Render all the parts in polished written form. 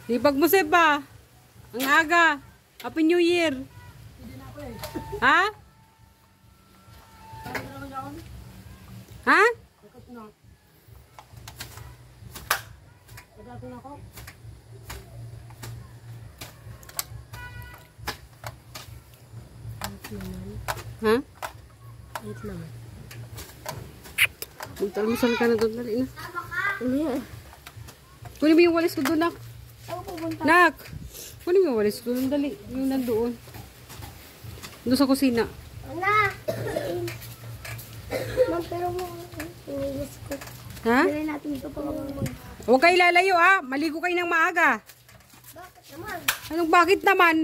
Ipag mo ba? Ang aga. Happy New Year. Ha? Ha? Ha? Wait lang. Magtalmusal ka na doon. Dali na. Kunin mo yung walis ko doon, nak. Nak! Kunin mo yung walis ko doon. Dali. Yung nandoon. Doon sa kusina. Ana! Ma'am, pero mo inilis ko. Ha? Dali natin ito pa mag. Huwag kayo lalayo, ha? Maligo kayo ng maaga. Bakit naman? Anong bakit naman?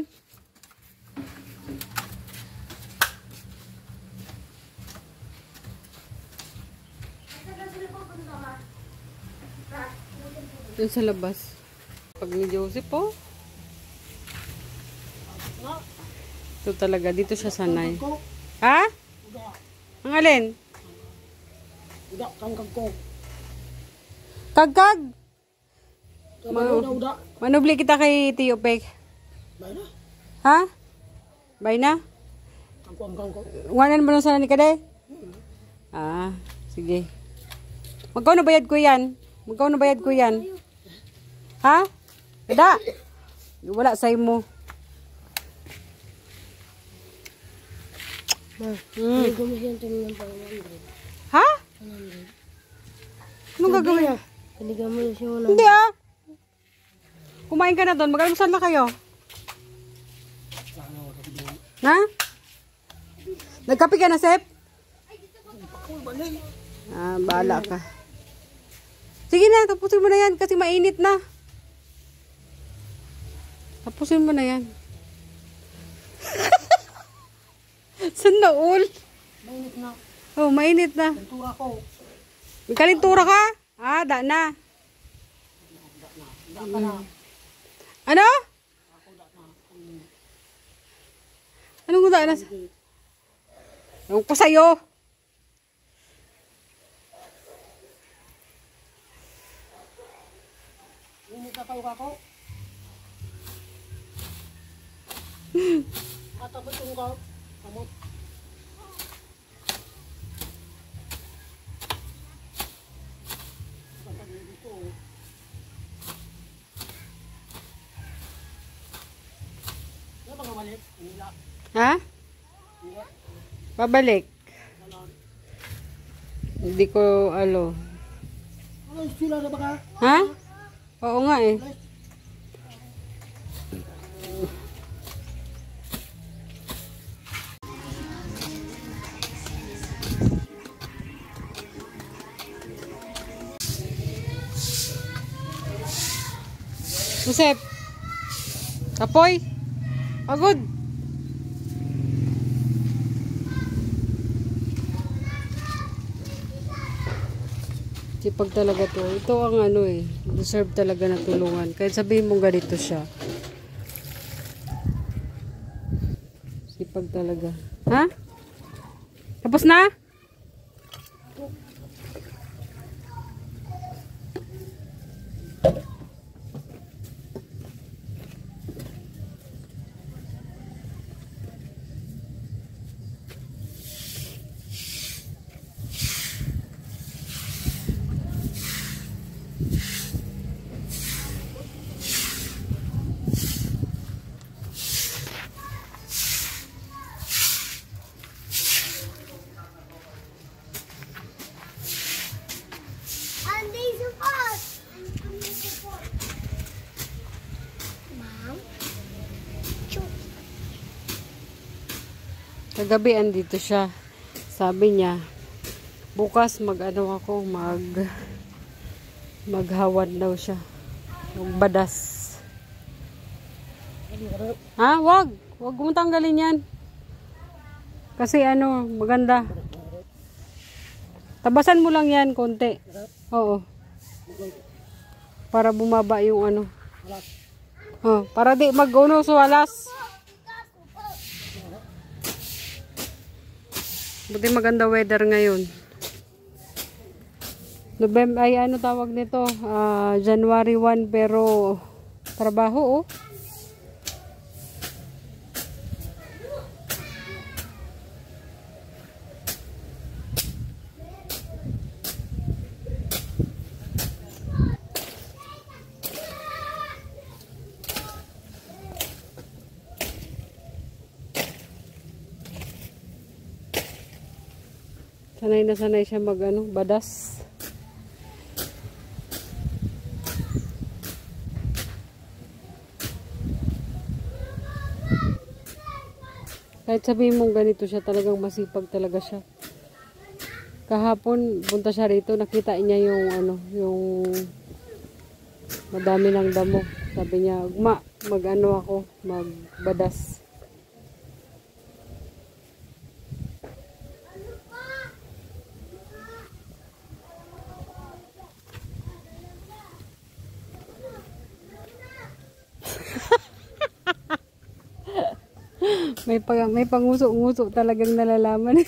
Doon sa labas. Pag ni Joseph, oh. Ito talaga. Dito siya sanay. Ha? Ang alin? Kangkag ko. Kagkag! Uda. Manubli kita kay Tio Pek. Bay na. Ha? Bay na? Kangkang ko. Wanan ba nung sana ni Kade? Ah, sige. Magkano bayad ko yan? Magkano bayad ko yan? Ha? Kada? Wala sa mo. Hindi ko masiyang tingin ng pang-100. Ha? Anong gagawin? Kaligan mo yung siya Hindi ah. Kumain ka na doon. Mag-almusal na kayo. Ha? Nagkape ka na, Sep? Ah, bahala ka. Sige na, tapusin mo na yan kasi mainit na. Tapusin mo na yan. Saan na all? Mainit na. Oh, mainit na. Tura ko. May kalintura ka? Ah, da na. Ano? Anong da na? Ewan ko sa'yo. Mainit na tayo kako. Katapos yung ka. Kamot. Ha? Pabalik. Hindi ko alo. Ano, sila na ba ka? Ha? Oo nga eh. Joseph. Kapoy. Pagod. Sipag talaga to. Ito ang ano eh. Deserve talaga na tulungan. Kahit sabihin mong ganito siya. Sipag talaga. Ha? Tapos na? Kagabi andito siya. Sabi niya, bukas mag-ano ako, maghawad daw siya. Magbadas. Ha? Wag mo tanggalin yan. Kasi ano, maganda. Tabasan mo lang yan, konti. Oo. Para bumaba yung ano. Oh, para di mag-uno suwalas. Buti maganda weather ngayon. November, ay ano tawag nito? January 1 pero Trabaho, oh. Sanay na sanay siya mag ano, badas. Kahit sabihin mong ganito siya, talagang masipag talaga siya. Kahapon, punta siya rito, nakita niya yung ano, yung madami ng damo. Sabi niya, "Ugma, mag-ano ako, magbadas." May panguso-nguso talagang nalalaman.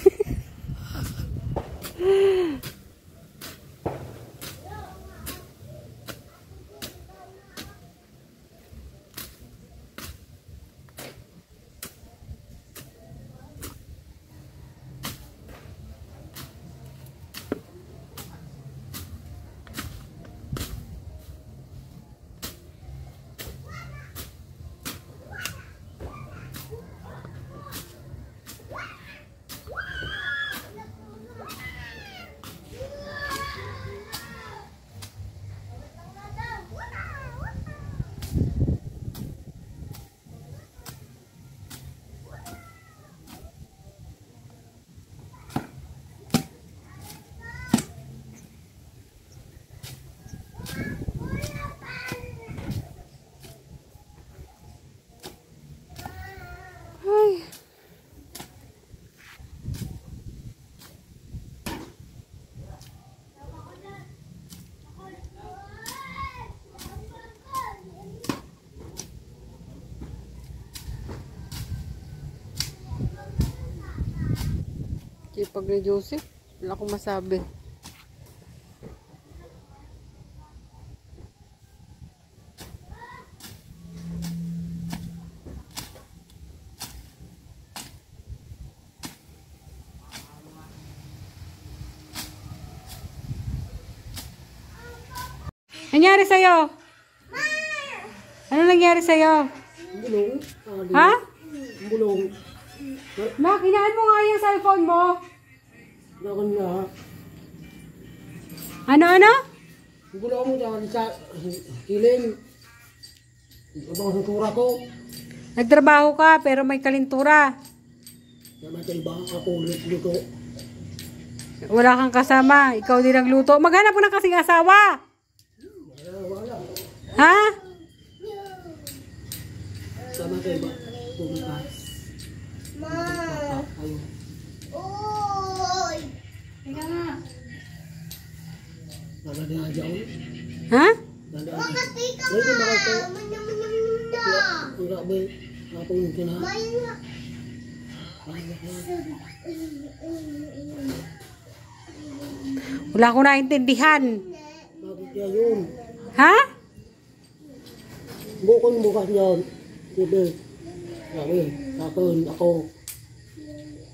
Pag ni Joseph, wala akong masabi. Nangyari sa'yo? Ano nangyari sa'yo? Bulong. Ha? Bulong. Mak, inaan mo nga yung cellphone mo. Nakon nga. Ano? Bulong mo dyan sa kiling. Abang sutura ko. Nagtrabaho ka pero may kalintura. Namatay ba ako luto. Wala kang kasama. Ikaw din nagluto. Maghanap mo na kasing asawa. Wala. Ha? Namatay ba? Pumunta. Ayun. Oy! Teka nga. Nalagay na dyan. Ha? Bakit di ka Ngayon nga? makakaw. Manyamanyamda. Wala ba? Napong yung kina. Maya. Wala ko naintindihan. Bakit kaya yun? Ha? Bukon bukas yan. Sige. Sabi, tapon ako.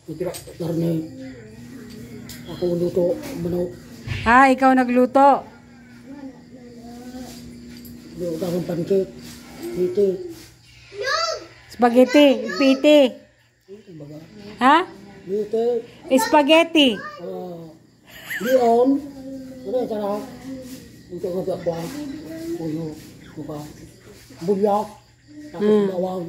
Nagkira karne. Ako luto, manok. Ha, ikaw nagluto. Luto akong pancake. Titi. Spaghetti. Piti. Baga. Ha? Titi. Spaghetti. Leon. Ano yung sarap? Ito ka sa kwa. Puyo. Buka. Bulyak. Tapos bawang.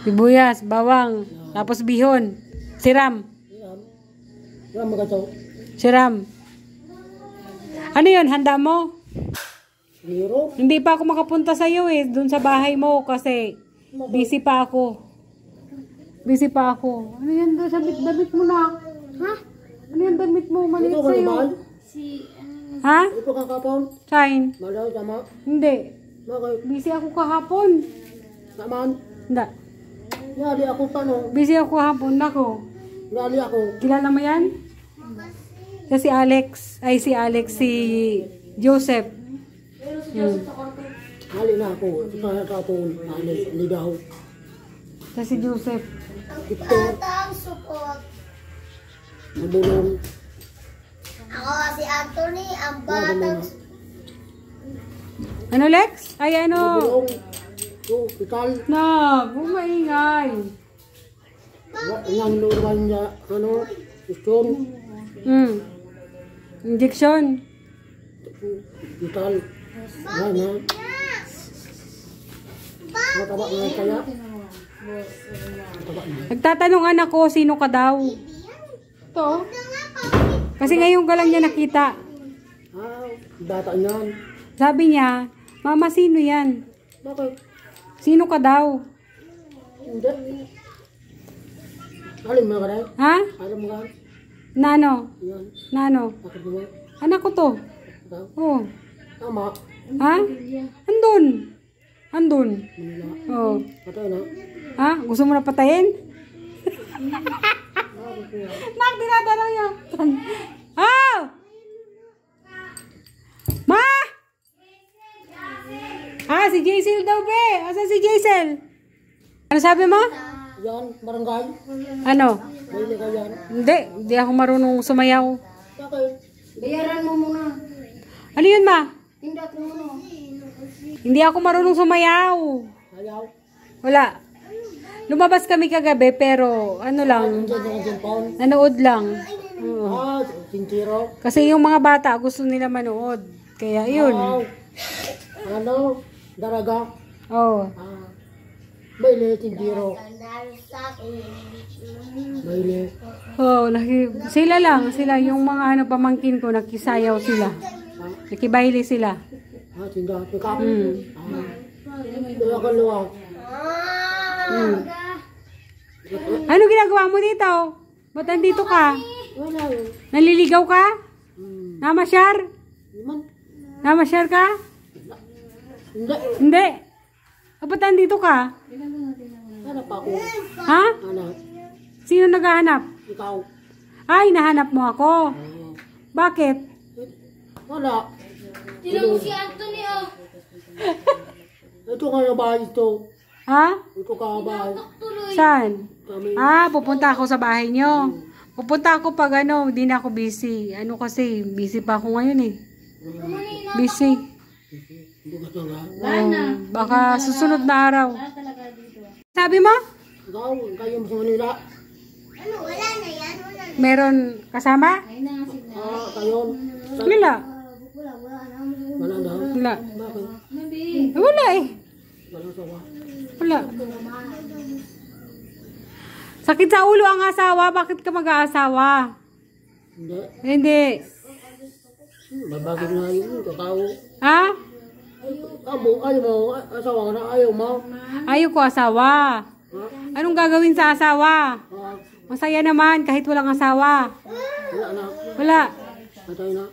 Sibuyas, bawang, tapos bihon. Siram. Yan. Yan magkataw. Siram. Ano yun? Handa mo? Liro. Hindi pa ako makapunta sa iyo eh. Doon sa bahay mo kasi busy pa ako. Busy pa ako. Ano yan? Damit mo na. Ha? Ano yan damit mo? Maliit Ito ka sa'yo. naman. Ha? Ito ka kapon. Shine? Malaw sama. Hindi. Bakit? Busy ako kahapon. Naman. Hindi. Yali ako tanong. Busy ako kahapon. Nako. Yali ako. Kilala mo yan? Si Alex. Ay, si Alex. Si Joseph. Hali na ako. Kaya kapon. Hali. Ligaw. Sa si Joseph. Ang Ito. tatang support. Mabulong. Ako si Anthony, ang batang Ano, Lex? Ay, ano? Mabulong. Oh, pikal. Na, bumaingay. Yang normal niya. Ano? Isyon. Injection. Pikal. Yan ha. Mataba nga kaya. Mataba na. Nagtatanong anak ko, sino ka daw? Ito. Kasi ngayon ka lang niya nakita. Ah, bata niyan. Sabi niya, Mama, sino yan? Bakit? Sino ka daw? Hindi. Alam mo ka rin? Ha? Alam mo ka? Nano? Yan. Nano? Bakit mo? Anak ko to. Ikaw? Oh. Tama. Ha? Andun. Andun. Manila. Oh. Patay na. Ha? Gusto mo na patayin? Nak, dinadala niya. Ah! Ma! Ah, si Jaisel daw, be. Asa si Jaisel? Ano sabi mo? Yan, barangay. Ano? May ka yan. Hindi ako marunong sumayaw. Bakit? bayaran mo muna. Ano yun, ma? Pindot mo muna. Hindi ako marunong sumayaw. Ayaw. Wala. Lumabas kami kagabi, pero ano lang, Diyan yung cellphone. nanood lang. Oo. Ah, sintiro. Kasi yung mga bata gusto nila manood. Kaya yun. Wow. Ano? Daraga. Oh. Ah. Baile, sintiro. Tandaan sa akin. Baile. Oh, sila lang, sila yung mga ano pamangkin ko nakisayaw sila. Nakibaili sila. Ah, tinda. Pickup. Mm. Ah. Luwa ka luwa. Ano ginagawa mo dito? Ba't andito ka? Wala yun. Naliligaw ka? Hmm. Namasyar? Naman. Namasyar ka? Hindi. Hindi. Ba't andito ka? Hanap ako. Ha? Hanap. Sino naghahanap? Ikaw. Ay, nahanap mo ako. Ah. Bakit? Wala. Sino mo si Anthony oh? Ito nga yung bahay ito. Ha? Ito ka bahay. Tuloy. Saan? Kami. Ah, pupunta ako sa bahay nyo. Pupunta ako pag ano, hindi na ako busy. Ano kasi, busy pa ako ngayon eh. Busy. Hindi ka nga. Baka susunod na araw. Sabi mo? Ikaw, kayo sa Manila. Ano, wala na yan. Wala na. Meron kasama? Ah, kayo. Wala. Wala na. Wala. Bakit? Wala eh. Wala sawa. Wala. Sakit sa ulo ang asawa. Bakit ka mag-aasawa? Hindi. Hindi. Babagin na yun. Kakao. Ha? Abo, ayaw mo. Asawa ka na. Ayaw mo. Ayaw ko asawa. Ha? Anong gagawin sa asawa? Ah, Masaya naman kahit walang asawa. wala na. Wala. Patay na.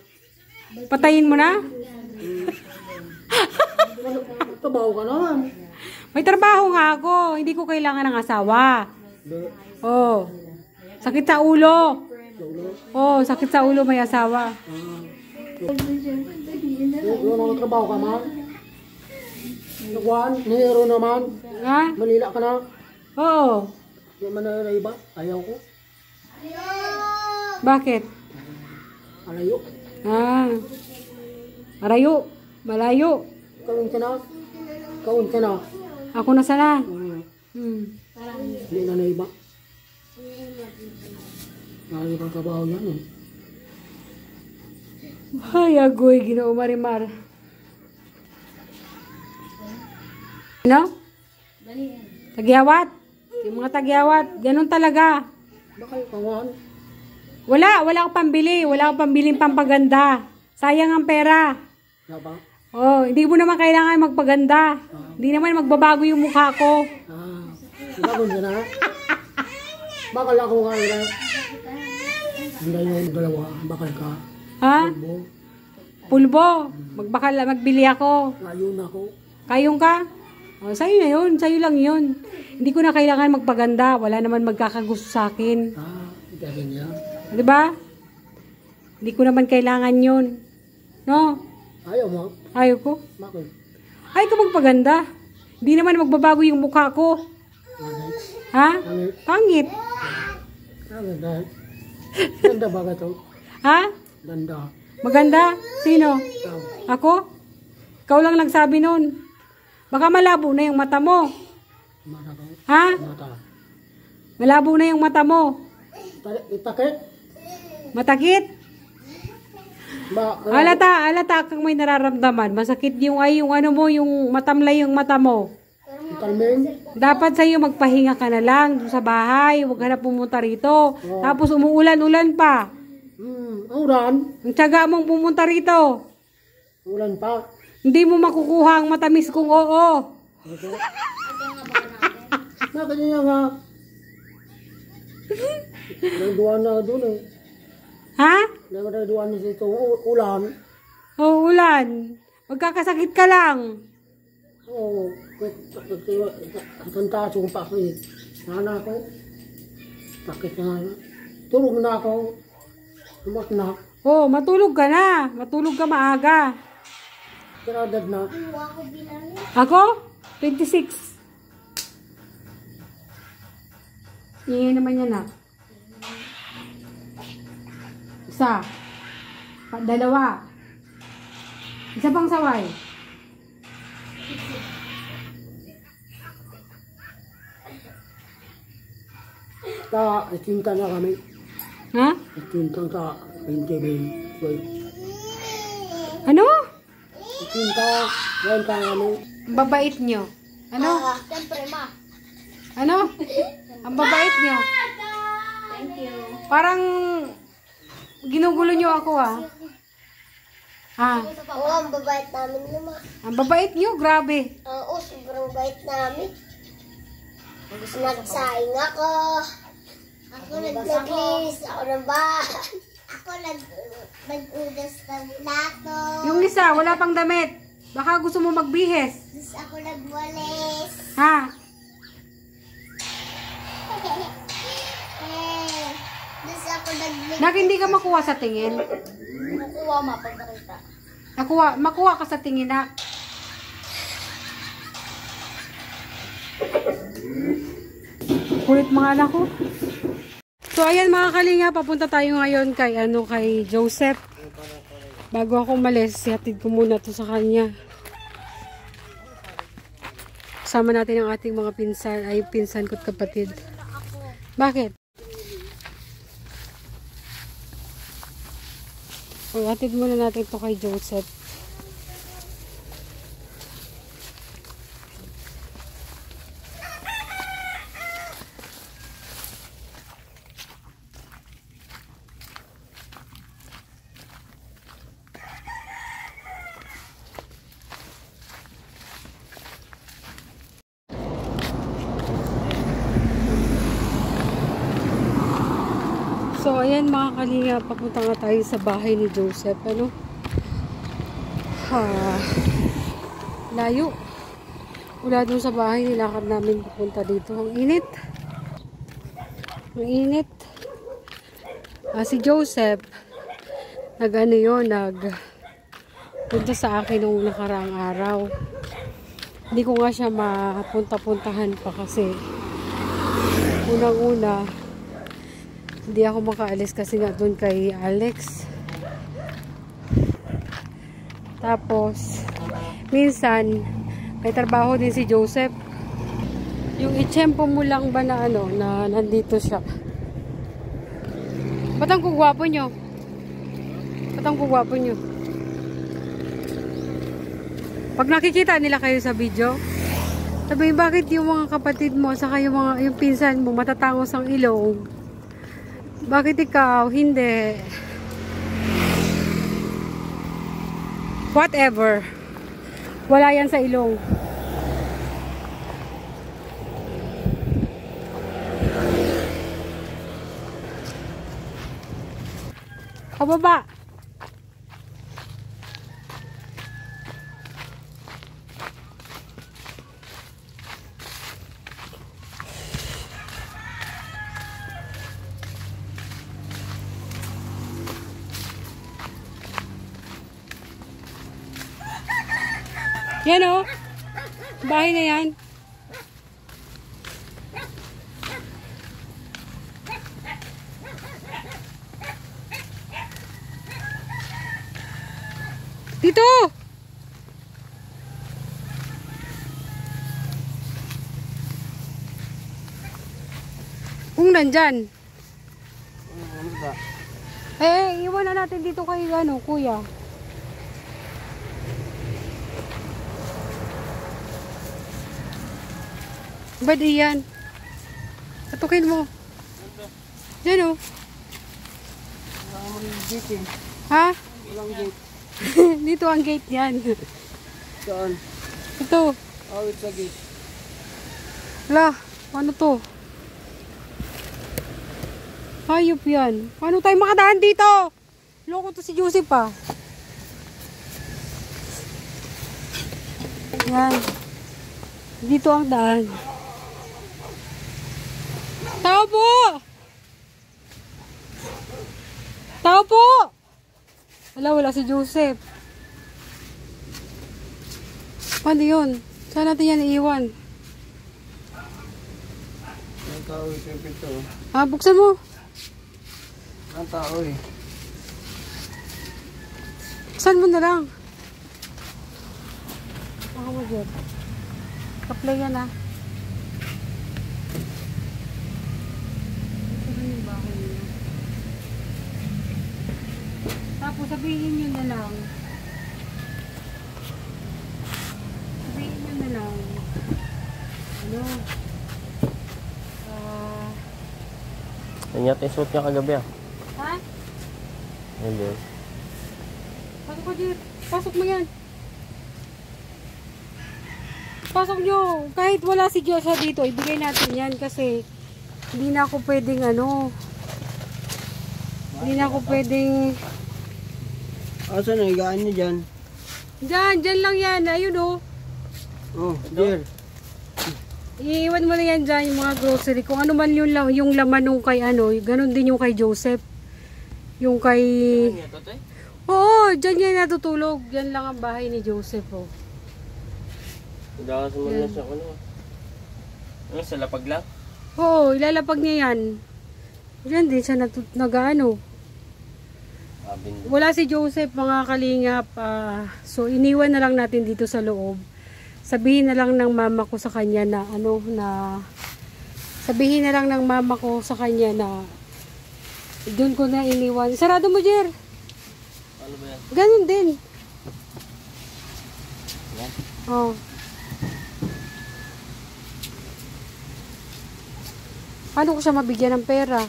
Patayin mo na? Trabaho ka naman. May trabaho nga ako. Hindi ko kailangan ng asawa. Hindi. Oh. Sakit sa ulo. Lolo. Oh, sakit sa ulo may asawa. Yung trabaho ka man. Nagwan. Nahiro naman. Ha? Manila ka na. Oo. Yung Manila iba. Ayaw ko. Bakit? Alayo. Ah. Marayo. Malayo. Kawin ka na. Kawin ka na. Ako na sana. Hmm. Hindi na iba. Nakikita trabaho yan eh. Ay, agoy. Ginoo marimar. Ano? Tagyawat. Yung mga tagyawat. Ganun talaga. Bakit kawan? Wala akong pambili. Wala akong pambiling pampaganda. Sayang ang pera. Napa? Oh, hindi mo naman kailangan magpaganda. Hindi naman magbabago yung mukha ko. Ah. Bago ka na. Bakal ako nga na. Hindi yung dalawa. Bakal ka. Ha? Bo. Pulbo. Magbili ako. Layo na ako. Kayong ka? Oh, sa'yo na yun. Sa'yo lang yun. Hindi ko na kailangan magpaganda. Wala naman magkakagusto sa akin. Ah, ganyan niya. Di ba? Hindi ko naman kailangan yun. No? Ayaw mo? Ayaw ko. Bakit? Ay, ka magpaganda. Hindi naman magbabago yung mukha ko. Pangit. Ha? Pangit. Pangit. Ganda. Ganda ba ka to? Ha? Ganda. Maganda? Sino? Ikaw. Ako? Ikaw lang nagsabi nun. Baka malabo na yung mata mo. Mata ko. Ha? Mata. Malabo na yung mata mo. Itakit? Matakit? Ba? Alata kang may nararamdaman. Masakit yung yung ano mo, yung matamlay yung mata mo. Italming? Dapat sa'yo magpahinga ka na lang doon sa bahay. Huwag ka na pumunta rito. Tapos umuulan-ulan pa. Ulan. Ang tiyaga mong pumunta rito. Ulan pa. Hindi mo makukuha ang matamis kong oo. Okay. Nakanya nga. Nagduwan na doon eh. Ha? Nagduwan na dito. Ulan. Oo, ulan. Magkakasakit ka lang. Oo. Kanta sa pa ako eh. Sana ako. Sakit na nga. Tulog na ako. Tumak na. Oo, matulog ka na. Matulog ka maaga. Kiradad na. Ako? 26. Iyan naman yan na. Isa. Dalawa. Isa pang saway. Itinta na kami. Ha? Itinta ka. Hindi. Ano? Itinta. Ngayon ka kami. Ang babait nyo. Ano? Siyempre, ma. Ano? Ang babait nyo. Thank you. Parang ginugulo nyo ako ah. Ha? Oo, ang babait namin naman. Ang babait nyo, grabe. Oo, sobrang bait namin. Nagsaing ako. Ako naglinis. Ako ng bahay. Ako nag-ugas ng plato. Yung isa, wala pang damit. Baka gusto mo magbihes. Tapos ako nagwalis. Ha? Tapos ako nag-mix. Nak, hindi ka makuha sa tingin. Nakuha ma pagkakita. Makuha ka sa tingin, nak. Kulit mga anak ko. So, ayan mga kalinga, papunta tayo ngayon kay Joseph. Bago ako umalis, sihatid ko muna to sa kanya. Kasama natin ang ating mga pinsan ko't kapatid. Bakit? So, hatid muna natin to kay Joseph. So, ayan mga kalinga, papunta nga tayo sa bahay ni Joseph. Ano? Layo. Wala dun sa bahay, nilakad namin papunta dito. Ang init. Ang init. Si Joseph, punta sa akin nung nakaraang araw. Hindi ko nga siya mapunta-puntahan pa kasi unang-una, hindi ako makaalis kasi nga doon kay Alex. Tapos, minsan, may trabaho din si Joseph. Yung itsempo mo lang ba na na nandito siya. Ba't ang kugwapo nyo? Ba't ang kugwapo nyo? Pag nakikita nila kayo sa video, sabihin, bakit yung mga kapatid mo, saka yung pinsan mo, matatangos ang ilong? Bakit ikaw? Hindi. Whatever. Wala yan sa ilong. Pababa. Yan o. bahay na yan. Dito! Kung nandyan. Iwan na natin dito kay ano, kuya. Ba't iyan? Katukin mo. Diyan o. Ha? Dito ang gate yan. Saan? Ito. Oh, it's a gate. Wala. Ano to? Hayop yan. Paano tayo makadaan dito? Loko to si Joseph ah. Yan. Dito ang daan. Tao po! Tao po! Wala si Joseph. Paano yun? Saan natin yan iiwan? Ang tao ito yung pinto. Ah, buksan mo. Ang tao eh. Buksan mo na lang. Baka mo dyan. Kaplay yan ah. Ito yung bahay niya. Tapos sabihin nyo na lang. Sabihin nyo na lang. Ano? Yan yata yung suot niya kagabi ah. Ha? Hindi. Pasok ko dito. Pasok mo yan. Pasok nyo. Kahit wala si Joshua dito, ibigay natin yan kasi hindi na ako pwedeng ano. Hindi na ako pwedeng... Asan ang higaan niyo dyan? Dyan lang yan. Ayun oh. Oh, dear. Iiwan mo na yan dyan yung mga grocery. Kung ano man yung laman nung kay ano, ganun din yung kay Joseph. Yung kay... Oo, dyan yan natutulog. Yan lang ang bahay ni Joseph oh. Dakas mo na siya ano. Ano, sa lapag lang? Oo, ilalapag niya yan. Yan din siya nag-ano. Wala si Joseph mga kalingap. So iniwan na lang natin dito sa loob. Sabihin na lang ng mama ko sa kanya na ano na sabihin na lang ng mama ko sa kanya na doon ko na iniwan. Sarado mo, Jer. Ano ba yan? Ganun din. Yan? Oh. Paano ko siya mabigyan ng pera?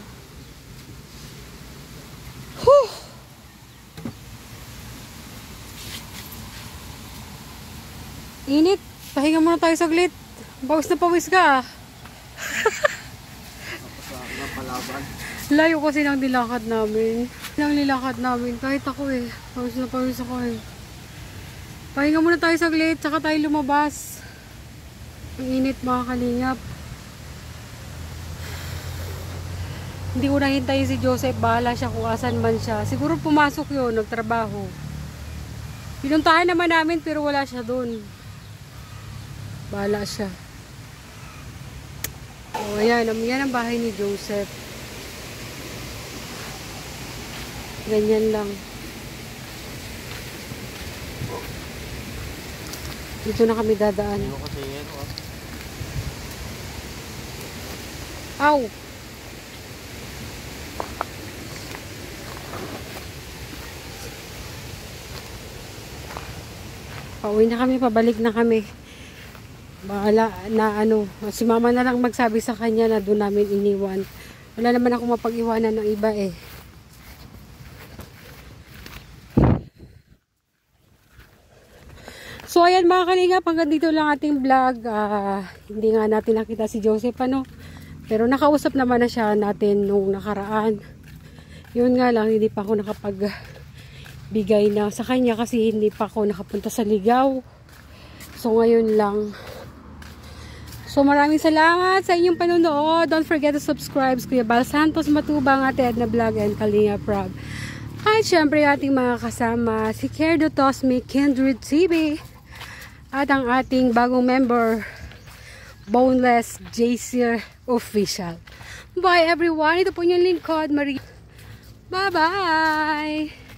Whew! Init. Pahinga muna tayo saglit. Pawis na pawis ka. Layo kasi ng nilakad namin. Kahit ako eh. Pawis na pawis ako eh. Pahinga muna tayo saglit. Tsaka tayo lumabas. Ang init mga kalingap. Hindi ko nahintayin si Joseph. Bahala siya kung asan man siya. Siguro pumasok yun. Nagtrabaho. Pinuntahan naman namin pero wala siya doon. Bahala siya. O ayan. Yan ang bahay ni Joseph. Ganyan lang. Dito na kami dadaan. Ano kasi yan? Aw! Pauwi na kami, pabalik na kami. Bahala na ano, si mama na lang magsabi sa kanya na doon namin iniwan. Wala naman ako mapag-iwanan ng iba eh. So ayan mga kalingap, hanggang dito lang ating vlog. Hindi nga natin nakita si Joseph ano. Pero nakausap naman na siya natin nung nakaraan. Yun nga lang, hindi pa ako nakapagbigay na sa kanya kasi hindi pa ako nakapunta sa Ligaw. So ngayon lang. So maraming salamat sa inyong panonood. Don't forget to subscribe. Kuya Bal Santos Matubang, Ate Edna Vlog and Kalingap Rob. At syempre ating mga kasama, si Kerdo Tosmi, Kindred TV. At ang ating bagong member, Boneless Jacier Official. Bye everyone. Ito po yung lingkod, Marie. Bye-bye.